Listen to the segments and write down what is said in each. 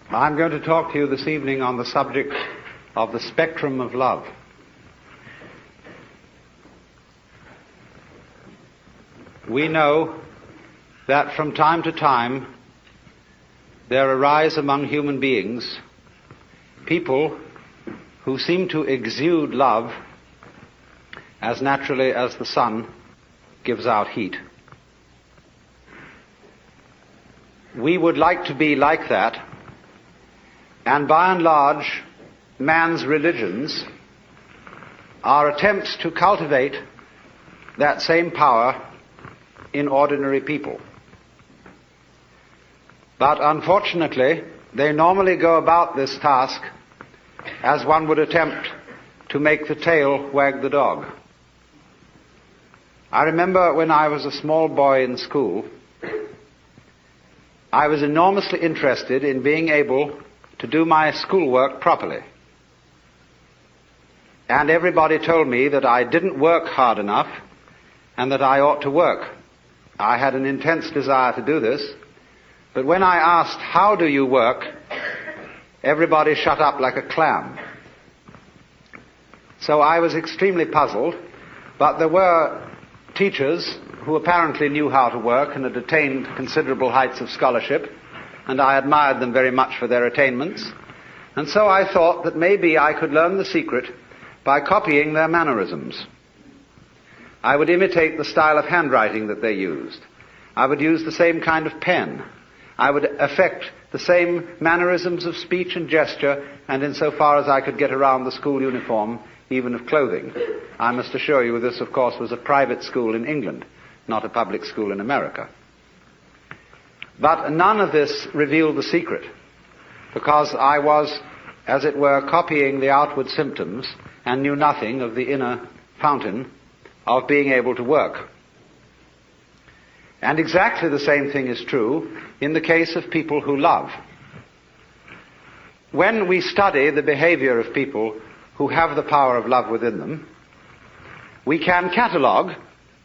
I'm going to talk to you this evening on the subject of the spectrum of love. We know that from time to time there arise among human beings people who seem to exude love as naturally as the sun gives out heat. We would like to be like that, and by and large, man's religions are attempts to cultivate that same power in ordinary people. But unfortunately, they normally go about this task as one would attempt to make the tail wag the dog. I remember when I was a small boy in school, I was enormously interested in being able to do my schoolwork properly. And everybody told me that I didn't work hard enough and that I ought to work. I had an intense desire to do this, but when I asked, "How do you work?" everybody shut up like a clam. So I was extremely puzzled, but there were teachers who apparently knew how to work and had attained considerable heights of scholarship, and I admired them very much for their attainments. And so I thought that maybe I could learn the secret by copying their mannerisms. I would imitate the style of handwriting that they used. I would use the same kind of pen. I would affect the same mannerisms of speech and gesture, and insofar as I could get around the school uniform, even of clothing. I must assure you this, of course, was a private school in England, not a public school in America. But none of this revealed the secret, because I was, as it were, copying the outward symptoms and knew nothing of the inner fountain of being able to work. And exactly the same thing is true in the case of people who love. When we study the behavior of people who have the power of love within them, we can catalogue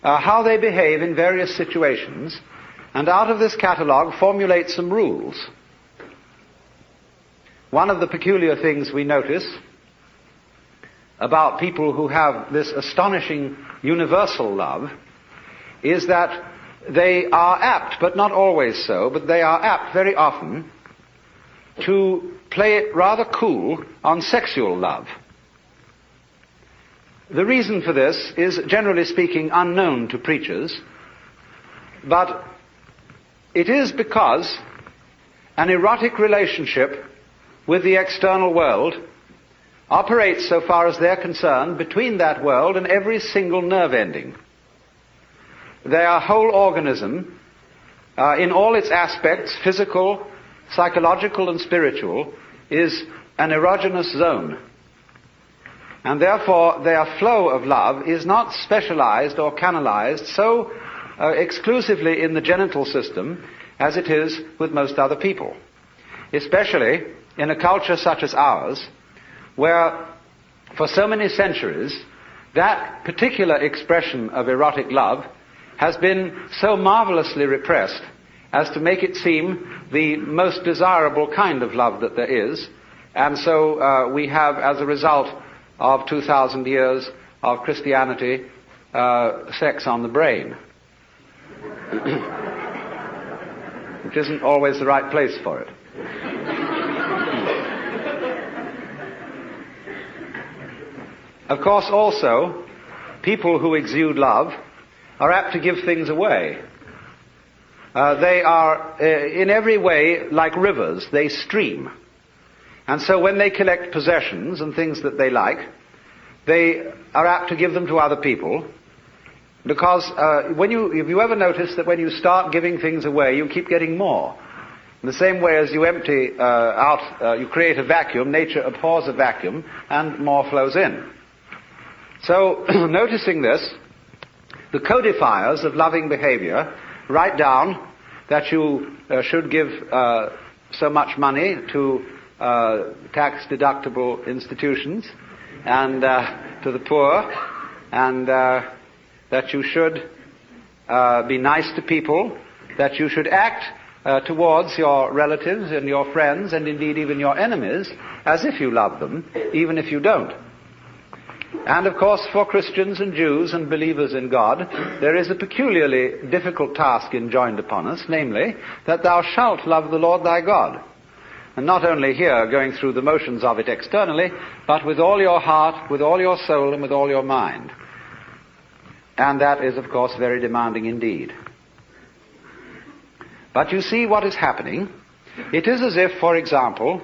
how they behave in various situations, and out of this catalogue formulate some rules. One of the peculiar things we notice about people who have this astonishing universal love is that they are apt, but not always so, but they are apt very often to play it rather cool on sexual love. The reason for this is, generally speaking, unknown to preachers, but it is because an erotic relationship with the external world operates, so far as they're concerned, between that world and every single nerve ending. Their whole organism, in all its aspects, physical, psychological, and spiritual, is an erogenous zone. And therefore their flow of love is not specialized or canalized so exclusively in the genital system as it is with most other people. Especially in a culture such as ours, where for so many centuries that particular expression of erotic love has been so marvelously repressed as to make it seem the most desirable kind of love that there is. And so we have, as a result of 2,000 years of Christianity, sex on the brain, which isn't always the right place for it. Of course, also, people who exude love are apt to give things away. They are, in every way, like rivers. They stream. And so when they collect possessions and things that they like, they are apt to give them to other people, because have you ever noticed that when you start giving things away, you keep getting more? In the same way as you empty you create a vacuum, nature abhors a vacuum, and more flows in. So, noticing this, the codifiers of loving behavior write down that you should give so much money to tax-deductible institutions and to the poor, and that you should be nice to people, that you should act towards your relatives and your friends and indeed even your enemies as if you love them, even if you don't. And of course, for Christians and Jews and believers in God, there is a peculiarly difficult task enjoined upon us, namely, that thou shalt love the Lord thy God. And not only here, going through the motions of it externally, but with all your heart, with all your soul, and with all your mind. And that is, of course, very demanding indeed. But you see what is happening. It is as if, for example,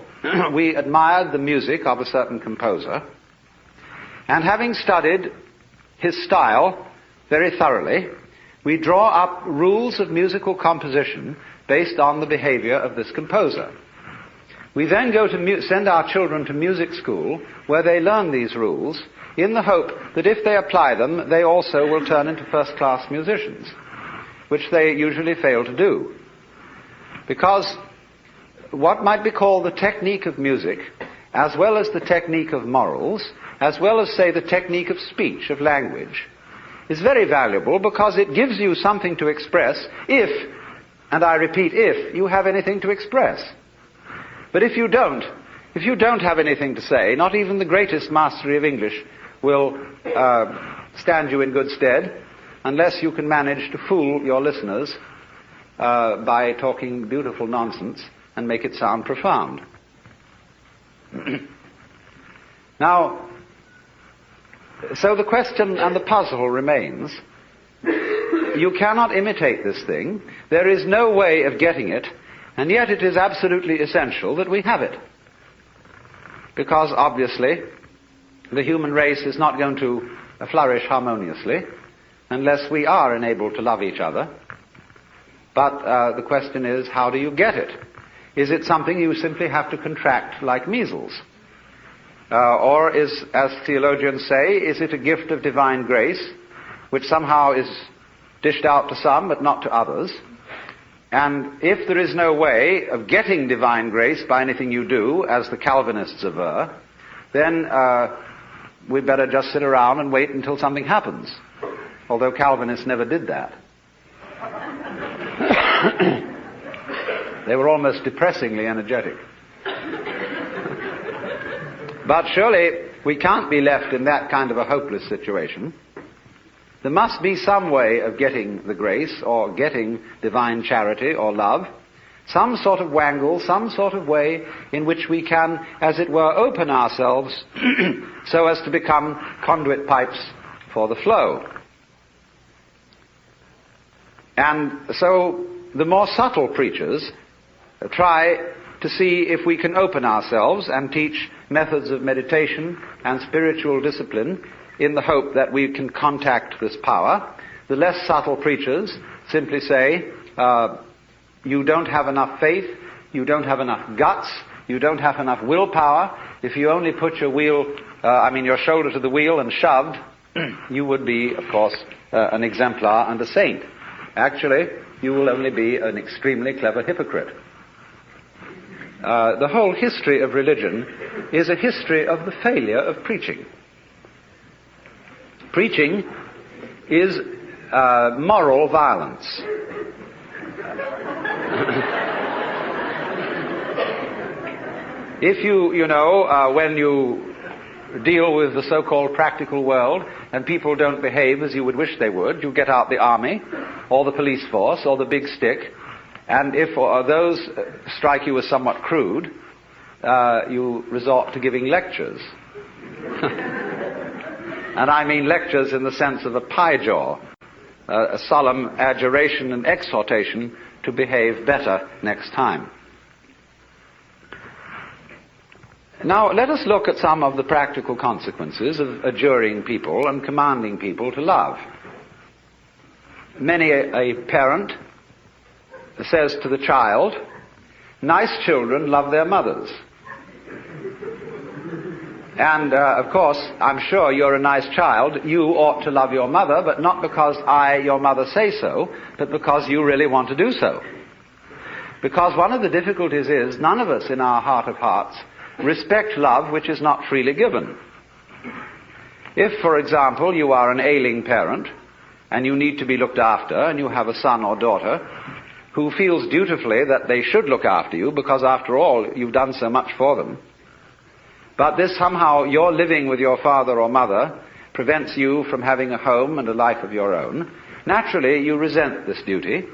we admired the music of a certain composer, and having studied his style very thoroughly, we draw up rules of musical composition based on the behavior of this composer. We then go to send our children to music school, where they learn these rules, in the hope that if they apply them, they also will turn into first-class musicians, which they usually fail to do. Because what might be called the technique of music, as well as the technique of morals, as well as, say, the technique of speech, of language, is very valuable because it gives you something to express if, and I repeat, if you have anything to express. But if you don't have anything to say, not even the greatest mastery of English will stand you in good stead unless you can manage to fool your listeners by talking beautiful nonsense and make it sound profound. Now, so the question and the puzzle remains. You cannot imitate this thing. There is no way of getting it, and yet it is absolutely essential that we have it. Because obviously, the human race is not going to flourish harmoniously unless we are enabled to love each other. But the question is, how do you get it? Is it something you simply have to contract like measles? Or is, as theologians say, is it a gift of divine grace, which somehow is dished out to some but not to others? And if there is no way of getting divine grace by anything you do, as the Calvinists aver, then we better just sit around and wait until something happens. Although Calvinists never did that. They were almost depressingly energetic. But surely we can't be left in that kind of a hopeless situation. There must be some way of getting the grace, or getting divine charity or love, some sort of wangle, some sort of way in which we can, as it were, open ourselves so as to become conduit pipes for the flow. And so the more subtle preachers try to see if we can open ourselves and teach methods of meditation and spiritual discipline in the hope that we can contact this power. The less subtle preachers simply say, you don't have enough faith, you don't have enough guts, you don't have enough willpower. If you only put your shoulder to the wheel and shoved, you would be, of course, an exemplar and a saint. Actually, you will only be an extremely clever hypocrite. The whole history of religion is a history of the failure of preaching. Preaching is moral violence. If when you deal with the so-called practical world and people don't behave as you would wish they would, you get out the army or the police force or the big stick, and if those strike you as somewhat crude, you resort to giving lectures. And I mean lectures in the sense of a pie jaw, a solemn adjuration and exhortation to behave better next time. Now, let us look at some of the practical consequences of adjuring people and commanding people to love. Many a parent says to the child, nice children love their mothers. And, of course, I'm sure you're a nice child. You ought to love your mother, but not because I, your mother, say so, but because you really want to do so. Because one of the difficulties is none of us in our heart of hearts respect love which is not freely given. If, for example, you are an ailing parent and you need to be looked after and you have a son or daughter who feels dutifully that they should look after you because after all you've done so much for them. But this somehow, your living with your father or mother prevents you from having a home and a life of your own. Naturally, you resent this duty,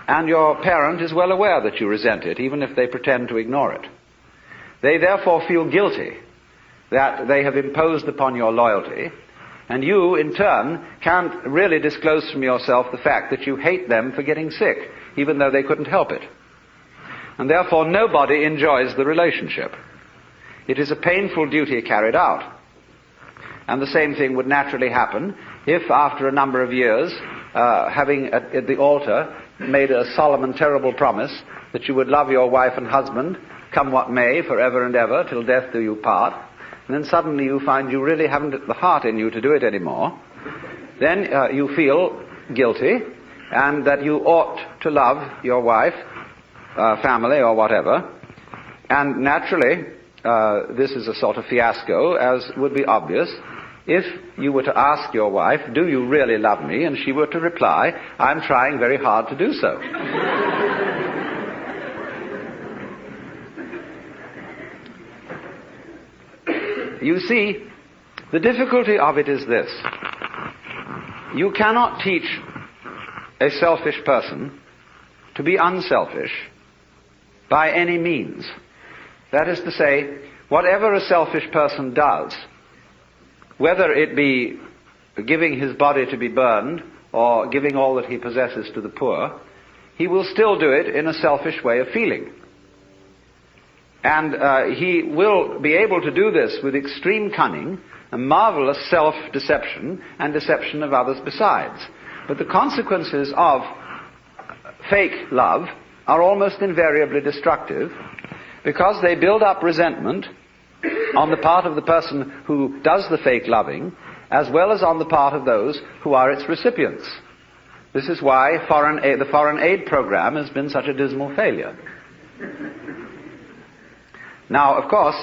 and your parent is well aware that you resent it, even if they pretend to ignore it. They therefore feel guilty that they have imposed upon your loyalty, and you, in turn, can't really disclose from yourself the fact that you hate them for getting sick, even though they couldn't help it. And therefore nobody enjoys the relationship. It is a painful duty carried out. And the same thing would naturally happen if, after a number of years, having at the altar made a solemn and terrible promise that you would love your wife and husband, come what may, forever and ever, till death do you part, and then suddenly you find you really haven't the heart in you to do it anymore, then you feel guilty, and that you ought to love your wife, family, or whatever, and naturally, this is a sort of fiasco, as would be obvious, if you were to ask your wife, do you really love me? And she were to reply, I'm trying very hard to do so. You see, the difficulty of it is this. You cannot teach a selfish person to be unselfish by any means. That is to say, whatever a selfish person does, whether it be giving his body to be burned or giving all that he possesses to the poor, he will still do it in a selfish way of feeling. And he will be able to do this with extreme cunning, a marvelous self-deception, and deception of others besides. But the consequences of fake love are almost invariably destructive, because they build up resentment on the part of the person who does the fake loving, as well as on the part of those who are its recipients. This is why the foreign aid program has been such a dismal failure. Now, of course,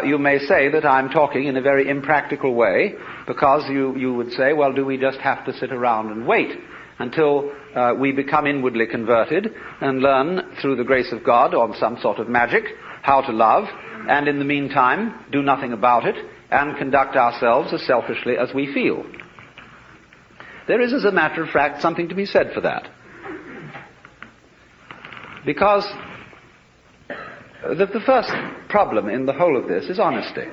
you may say that I'm talking in a very impractical way, because you would say, well, do we just have to sit around and wait until we become inwardly converted and learn through the grace of God or some sort of magic how to love, and in the meantime do nothing about it and conduct ourselves as selfishly as we feel? There is, as a matter of fact, something to be said for that. Because the first problem in the whole of this is honesty.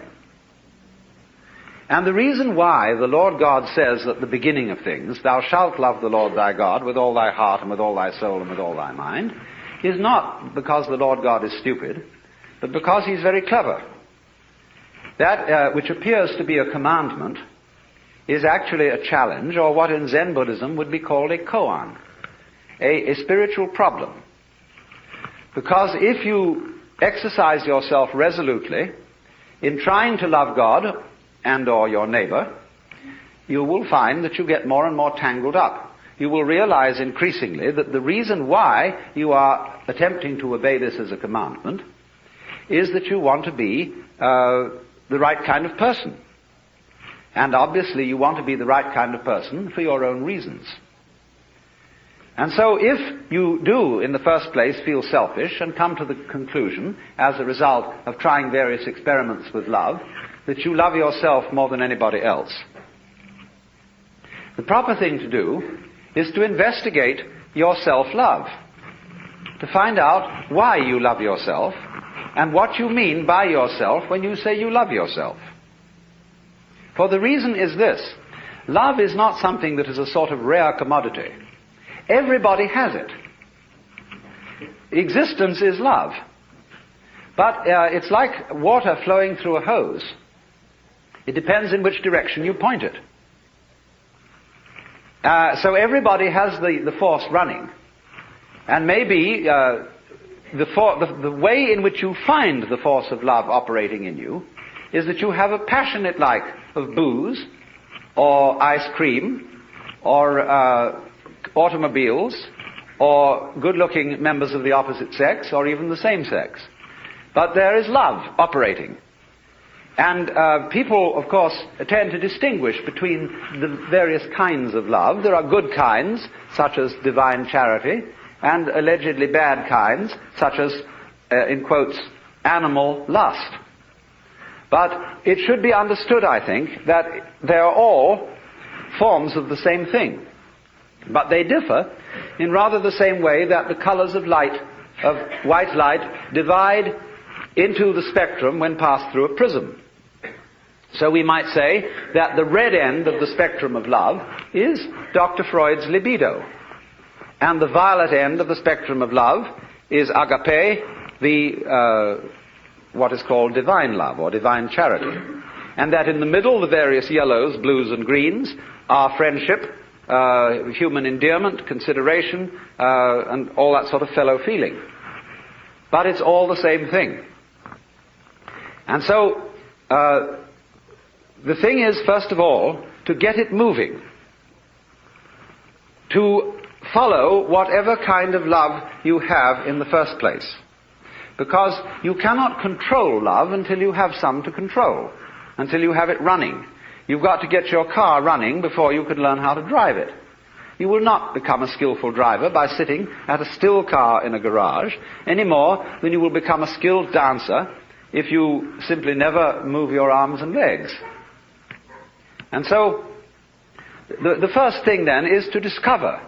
And the reason why the Lord God says at the beginning of things, thou shalt love the Lord thy God with all thy heart and with all thy soul and with all thy mind, is not because the Lord God is stupid, but because he's very clever. That which appears to be a commandment is actually a challenge, or what in Zen Buddhism would be called a koan, a spiritual problem. Because if you exercise yourself resolutely in trying to love God and or your neighbor, you will find that you get more and more tangled up. You will realize increasingly that the reason why you are attempting to obey this as a commandment is that you want to be the right kind of person. And obviously you want to be the right kind of person for your own reasons. And so if you do, in the first place, feel selfish and come to the conclusion, as a result of trying various experiments with love, that you love yourself more than anybody else, the proper thing to do is to investigate your self-love, to find out why you love yourself and what you mean by yourself when you say you love yourself. For the reason is this: love is not something that is a sort of rare commodity. Everybody has it. Existence is love. But it's like water flowing through a hose. It depends in which direction you point it. So everybody has the force running. And maybe the way in which you find the force of love operating in you is that you have a passionate like of booze, or ice cream, or automobiles, or good-looking members of the opposite sex, or even the same sex. But there is love operating. And people, of course, tend to distinguish between the various kinds of love. There are good kinds, such as divine charity, and allegedly bad kinds, such as, in quotes, animal lust. But it should be understood, I think, that they are all forms of the same thing. But they differ in rather the same way that the colors of light, of white light, divide into the spectrum when passed through a prism. So we might say that the red end of the spectrum of love is Dr. Freud's libido. And the violet end of the spectrum of love is agape, the what is called divine love or divine charity. And that in the middle, the various yellows, blues and greens are friendship, human endearment, consideration, and all that sort of fellow feeling. But it's all the same thing. And so the thing is, first of all, to get it moving, to follow whatever kind of love you have in the first place. Because you cannot control love until you have some to control, until you have it running. You've got to get your car running before you can learn how to drive it. You will not become a skillful driver by sitting at a still car in a garage any more than you will become a skilled dancer if you simply never move your arms and legs. And so, the first thing then is to discover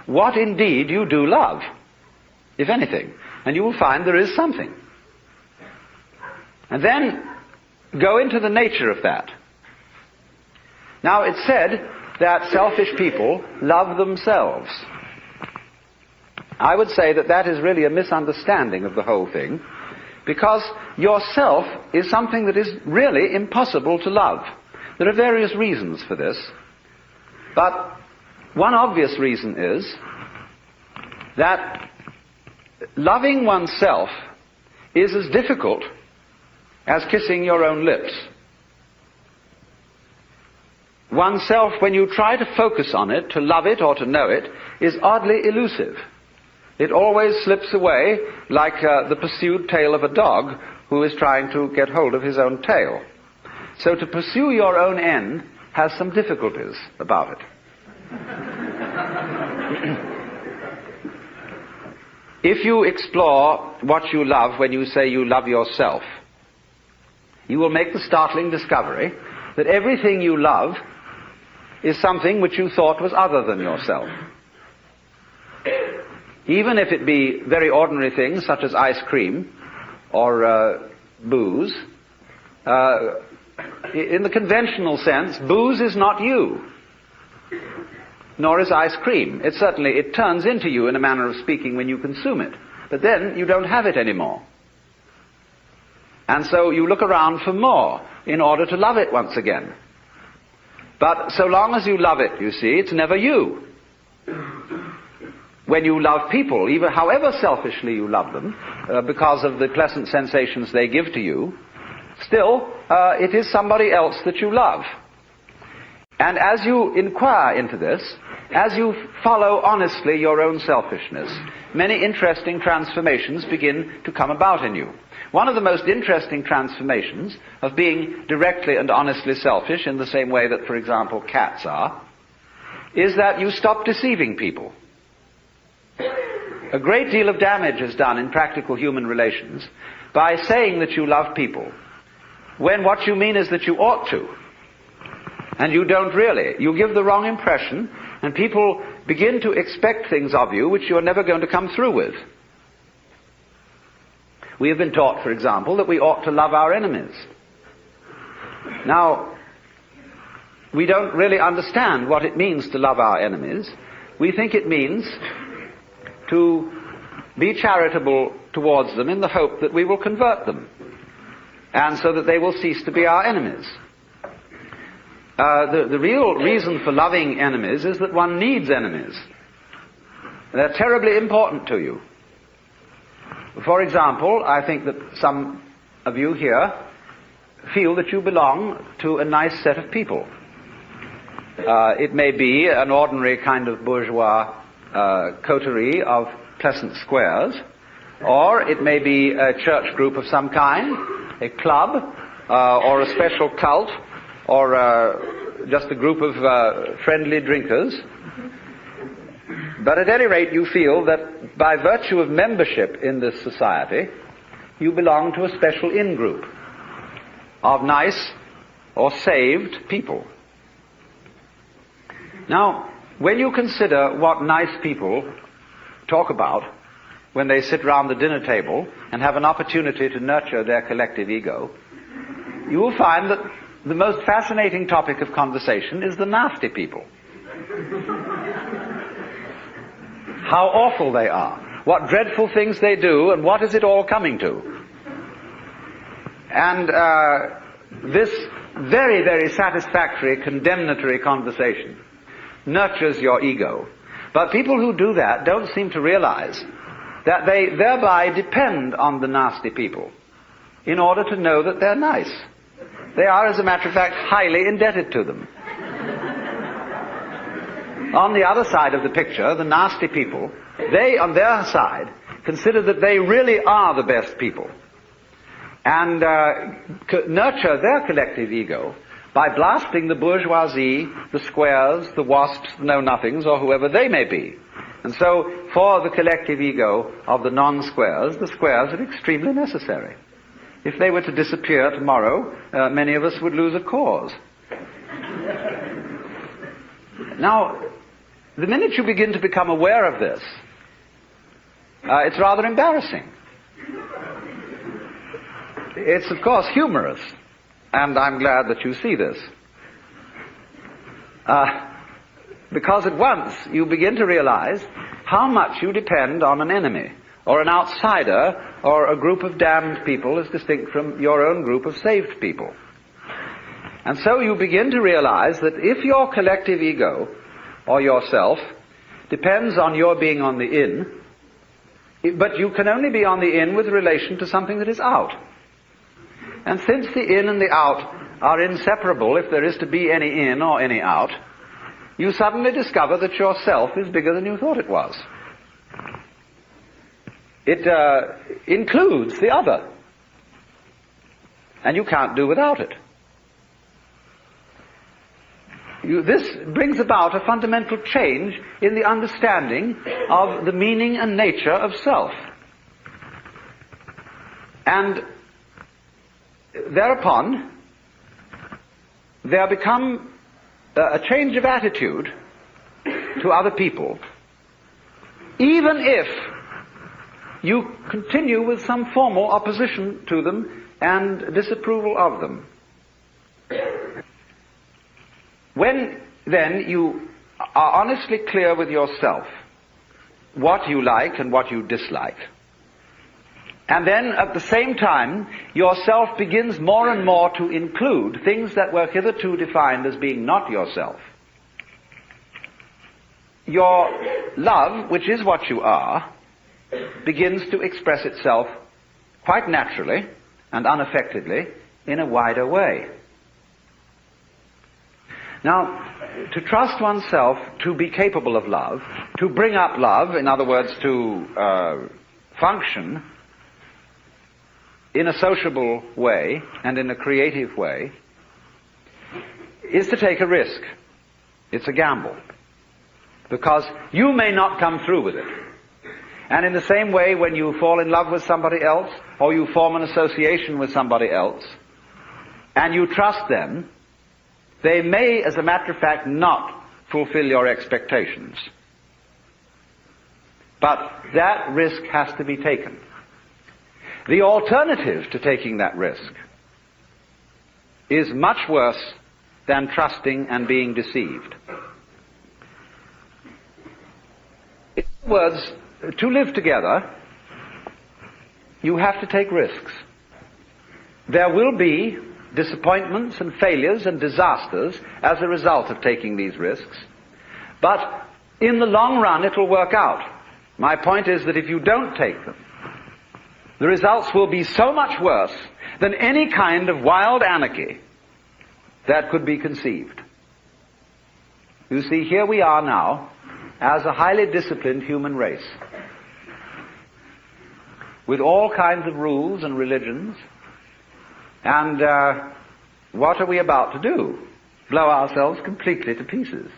what indeed you do love, if anything. And you will find there is something. And then go into the nature of that. Now, it's said that selfish people love themselves. I would say that that is really a misunderstanding of the whole thing, because yourself is something that is really impossible to love. There are various reasons for this, but one obvious reason is that loving oneself is as difficult as kissing your own lips. Oneself, when you try to focus on it, to love it or to know it, is oddly elusive. It always slips away like the pursued tail of a dog who is trying to get hold of his own tail. So to pursue your own end has some difficulties about it. If you explore what you love when you say you love yourself, you will make the startling discovery that everything you love is something which you thought was other than yourself. Even if it be very ordinary things such as ice cream or booze, in the conventional sense, booze is not you, nor is ice cream. It turns into you in a manner of speaking when you consume it. But then you don't have it anymore. And so you look around for more in order to love it once again. But so long as you love it, you see, it's never you. When you love people, even however selfishly you love them, because of the pleasant sensations they give to you, still, it is somebody else that you love. And as you inquire into this, as you follow honestly your own selfishness, many interesting transformations begin to come about in you. One of the most interesting transformations of being directly and honestly selfish, in the same way that, for example, cats are, is that you stop deceiving people. A great deal of damage is done in practical human relations by saying that you love people, when what you mean is that you ought to. And you don't really. You give the wrong impression, and people begin to expect things of you which you're never going to come through with. We have been taught, for example, that we ought to love our enemies. Now, we don't really understand what it means to love our enemies. We think it means to be charitable towards them in the hope that we will convert them, and so that they will cease to be our enemies. The real reason for loving enemies is that one needs enemies. They're terribly important to you. For example, I think that some of you here feel that you belong to a nice set of people. It may be an ordinary kind of bourgeois coterie of pleasant squares, or it may be a church group of some kind, a club, or a special cult, or just a group of friendly drinkers. But at any rate, you feel that by virtue of membership in this society, you belong to a special in-group of nice or saved people. Now, when you consider what nice people talk about when they sit round the dinner table and have an opportunity to nurture their collective ego, you will find that the most fascinating topic of conversation is the nasty people. How awful they are, what dreadful things they do, and what is it all coming to. And this very, very satisfactory, condemnatory conversation nurtures your ego. But people who do that don't seem to realize that they thereby depend on the nasty people in order to know that they're nice. They are, as a matter of fact, highly indebted to them. On the other side of the picture, the nasty people, they, on their side, consider that they really are the best people and nurture their collective ego by blasting the bourgeoisie, the squares, the wasps, the know-nothings, or whoever they may be. And so, for the collective ego of the non-squares, the squares are extremely necessary. If they were to disappear tomorrow, many of us would lose a cause. Now, the minute you begin to become aware of this, it's rather embarrassing. It's, of course, humorous, and I'm glad that you see this. Because at once you begin to realize how much you depend on an enemy, or an outsider, or a group of damned people as distinct from your own group of saved people. And so you begin to realize that if your collective ego, or yourself, depends on your being on the in, but you can only be on the in with relation to something that is out. And since the in and the out are inseparable, if there is to be any in or any out, you suddenly discover that yourself is bigger than you thought it was. It includes the other, and you can't do without it. This brings about a fundamental change in the understanding of the meaning and nature of self. And thereupon, there become a change of attitude to other people, even if you continue with some formal opposition to them and disapproval of them. When, then, you are honestly clear with yourself what you like and what you dislike, and then, at the same time, yourself begins more and more to include things that were hitherto defined as being not yourself, your love, which is what you are, begins to express itself quite naturally and unaffectedly in a wider way. Now, to trust oneself to be capable of love, to bring up love, in other words, to function in a sociable way and in a creative way, is to take a risk. It's a gamble. Because you may not come through with it. And in the same way, when you fall in love with somebody else, or you form an association with somebody else, and you trust them, they may, as a matter of fact, not fulfill your expectations. But that risk has to be taken. The alternative to taking that risk is much worse than trusting and being deceived. In other words, to live together, you have to take risks. There will be disappointments and failures and disasters as a result of taking these risks. But in the long run, it will work out. My point is that if you don't take them, the results will be so much worse than any kind of wild anarchy that could be conceived. You see, here we are now as a highly disciplined human race, with all kinds of rules and religions, and what are we about to do? Blow ourselves completely to pieces.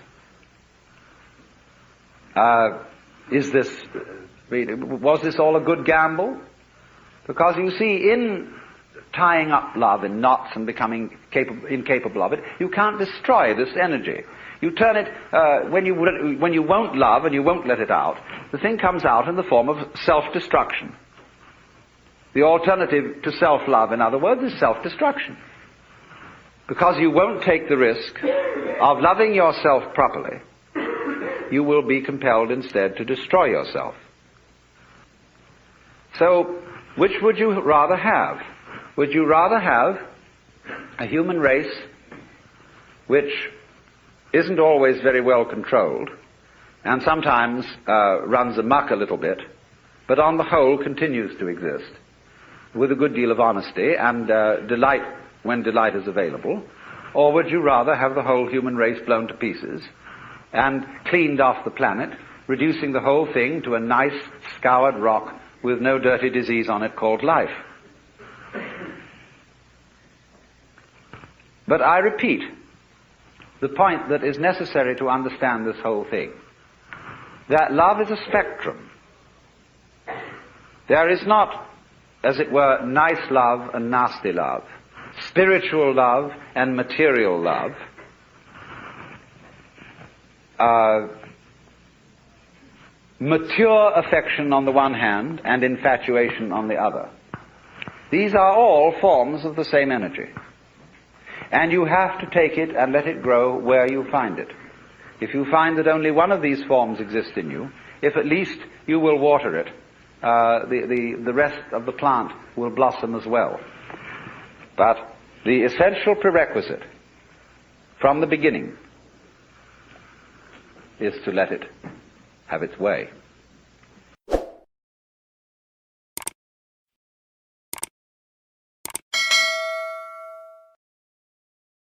was this all a good gamble? Because you see, in tying up love in knots and becoming incapable of it, you can't destroy this energy. You turn it, when you won't love and you won't let it out, the thing comes out in the form of self-destruction. The alternative to self-love, in other words, is self-destruction. Because you won't take the risk of loving yourself properly, you will be compelled instead to destroy yourself. So, which would you rather have? Would you rather have a human race which isn't always very well controlled and sometimes runs amok a little bit, but on the whole continues to exist with a good deal of honesty and delight when delight is available? Or would you rather have the whole human race blown to pieces and cleaned off the planet, reducing the whole thing to a nice scoured rock with no dirty disease on it called life? But I repeat the point that is necessary to understand this whole thing, that love is a spectrum. There is not, as it were, nice love and nasty love, spiritual love and material love, mature affection on the one hand and infatuation on the other. These are all forms of the same energy. And you have to take it and let it grow where you find it. If you find that only one of these forms exists in you, if at least you will water it, the rest of the plant will blossom as well. But the essential prerequisite from the beginning is to let it have its way.